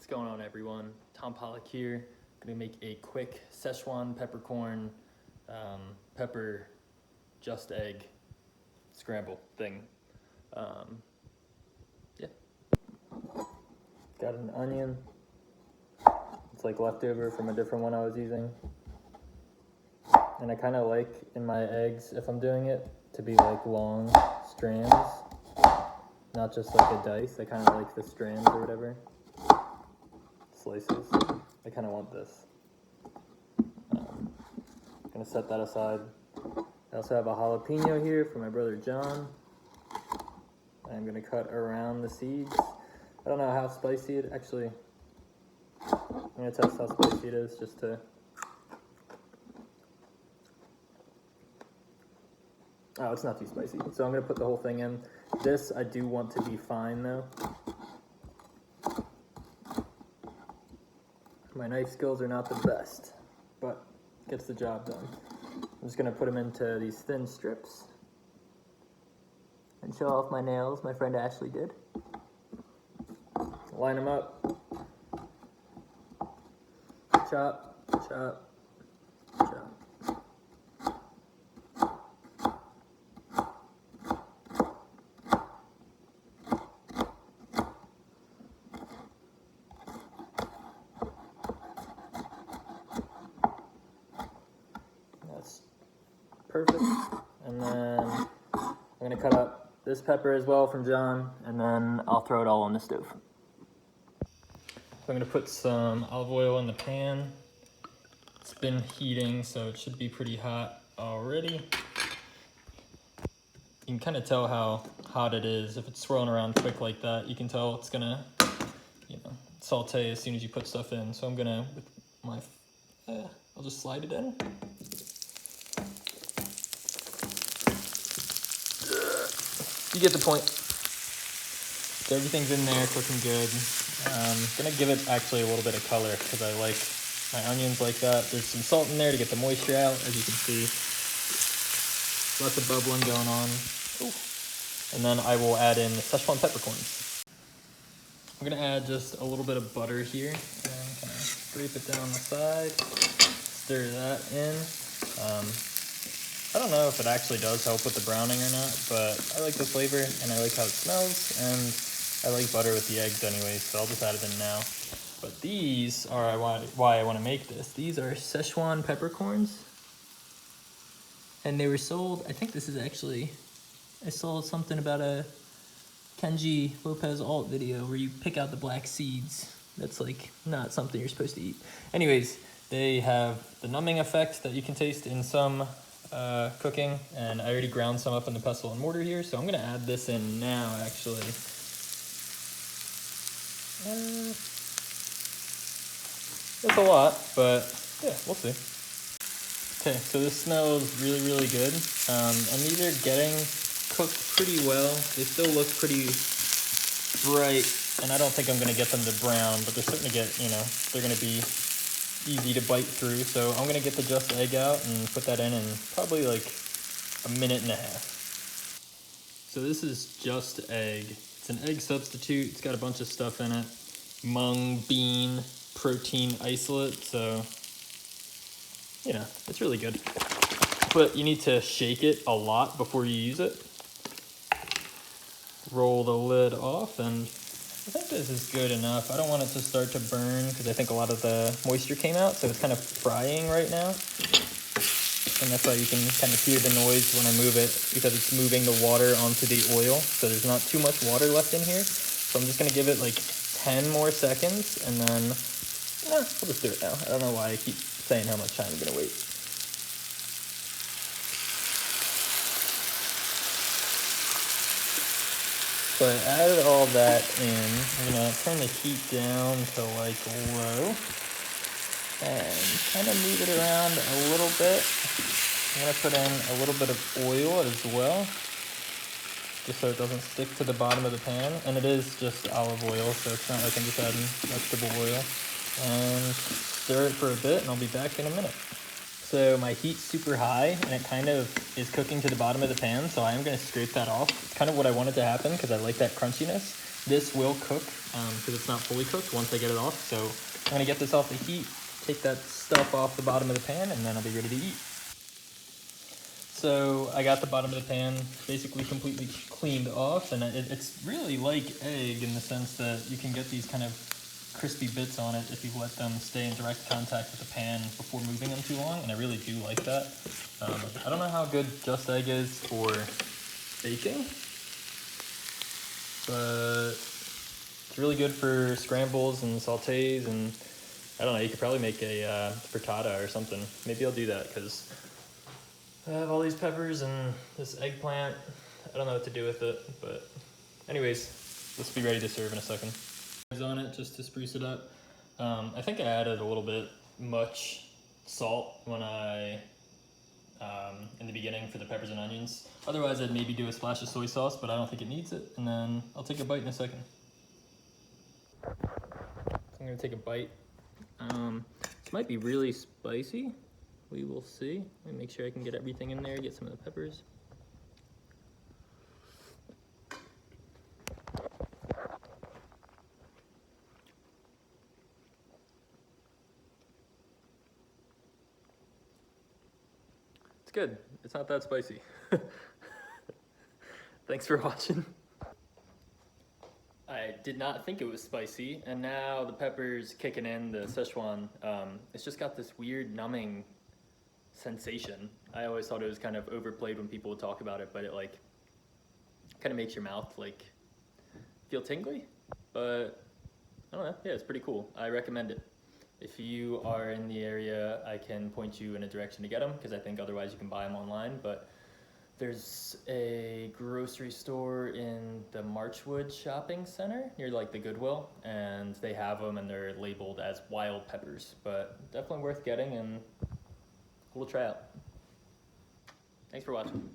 What's going on, everyone? Tom Pollock here. Gonna make a quick Szechuan peppercorn pepper just egg scramble thing. Yeah. Got an onion. It's like leftover from a different one I was using. And I kind of like in my eggs, if I'm doing it, to be like long strands, not just like a dice. I kind of like the strands or whatever. Slices. I kind of want this. Gonna set that aside. I also have a jalapeno here for my brother John. I'm gonna cut around the seeds. I don't know how spicy it actually. I'm gonna test how spicy it is just to. Oh, it's not too spicy. So I'm gonna put the whole thing in. This I do want to be fine though. My knife skills are not the best, but gets the job done. I'm just gonna put them into these thin strips and show off my nails. My friend Ashley did. Line them up. Chop, chop, chop. That's perfect. And then I'm gonna cut up this pepper as well from John, and then I'll throw it all on the stove. So I'm gonna put some olive oil in the pan. It's been heating, so it should be pretty hot already. You can kind of tell how hot it is. If it's swirling around quick like that, you can tell it's gonna, saute as soon as you put stuff in. So I'm gonna, with my, I'll just slide it in. You get the point. So everything's in there, cooking good. Gonna give it actually a little bit of color because I like my onions like that. There's some salt in there to get the moisture out, as you can see. Lots of bubbling going on. Ooh. And then I will add in the Szechuan peppercorns. I'm gonna add just a little bit of butter here and kind of scrape it down the side. Stir that in. I don't know if it actually does help with the browning or not, but I like the flavor and I like how it smells, and I like butter with the eggs anyway, so I'll just add it in now. But these are why I want to make this. These are Szechuan peppercorns, and they were sold, I think this is actually, I saw something about a Kenji Lopez alt video where you pick out the black seeds. That's like not something you're supposed to eat. Anyways, they have the numbing effect that you can taste in some cooking, and I already ground some up in the pestle and mortar here, so I'm gonna add this in now actually. It's a lot, but yeah, we'll see. Okay, so this smells really, really good. And these are getting cooked pretty well. They still look pretty bright, and I don't think I'm gonna get them to brown, but they're starting to get, they're gonna be easy to bite through. So I'm gonna get the just egg out and put that in probably like a minute and a half. So this is just egg. It's an egg substitute. It's got a bunch of stuff in it. Mung bean protein isolate. So, it's really good. But you need to shake it a lot before you use it. Roll the lid off, and I think this is good enough. I don't want it to start to burn because I think a lot of the moisture came out, so it's kind of frying right now. And that's why you can kind of hear the noise when I move it, because it's moving the water onto the oil, so there's not too much water left in here. So I'm just gonna give it like 10 more seconds, and then, we'll just do it now. I don't know why I keep saying how much time I'm gonna wait. So I added all that in. I'm gonna turn the heat down to like low and kind of move it around a little bit. I'm gonna put in a little bit of oil as well, just so it doesn't stick to the bottom of the pan. And it is just olive oil, so it's not like I'm just adding vegetable oil. And stir it for a bit, and I'll be back in a minute. So my heat's super high, and it kind of is cooking to the bottom of the pan, so I am going to scrape that off. It's kind of what I wanted to happen, because I like that crunchiness. This will cook because it's not fully cooked once I get it off. So I'm gonna get this off the heat, take that stuff off the bottom of the pan, and then I'll be ready to eat. So I got the bottom of the pan basically completely cleaned off, and it's really like egg in the sense that you can get these kind of crispy bits on it if you let them stay in direct contact with the pan before moving them too long, and I really do like that. I don't know how good Just Egg is for baking, but it's really good for scrambles and sautés, and I don't know, you could probably make a frittata or something. Maybe I'll do that because I have all these peppers and this eggplant. I don't know what to do with it, but anyways, let's be ready to serve in a second. On it just to spruce it up. I think I added a little bit much salt when I in the beginning for the peppers and onions. Otherwise, I'd maybe do a splash of soy sauce, but I don't think it needs it. And then I'll take a bite in a second. So I'm gonna take a bite. This might be really spicy. We will see. Let me make sure I can get everything in there, get some of the peppers. It's good. It's not that spicy. Thanks for watching. I did not think it was spicy, and now the pepper's kicking in, the Szechuan. It's just got this weird numbing sensation. I always thought it was kind of overplayed when people would talk about it, but it like kind of makes your mouth like feel tingly, but I don't know. Yeah, it's pretty cool. I recommend it. If you are in the area, I can point you in a direction to get them because I think otherwise you can buy them online, but there's a grocery store in the Marchwood shopping center near like the Goodwill, and they have them and they're labeled as wild peppers, but definitely worth getting and we'll try out. Thanks for watching.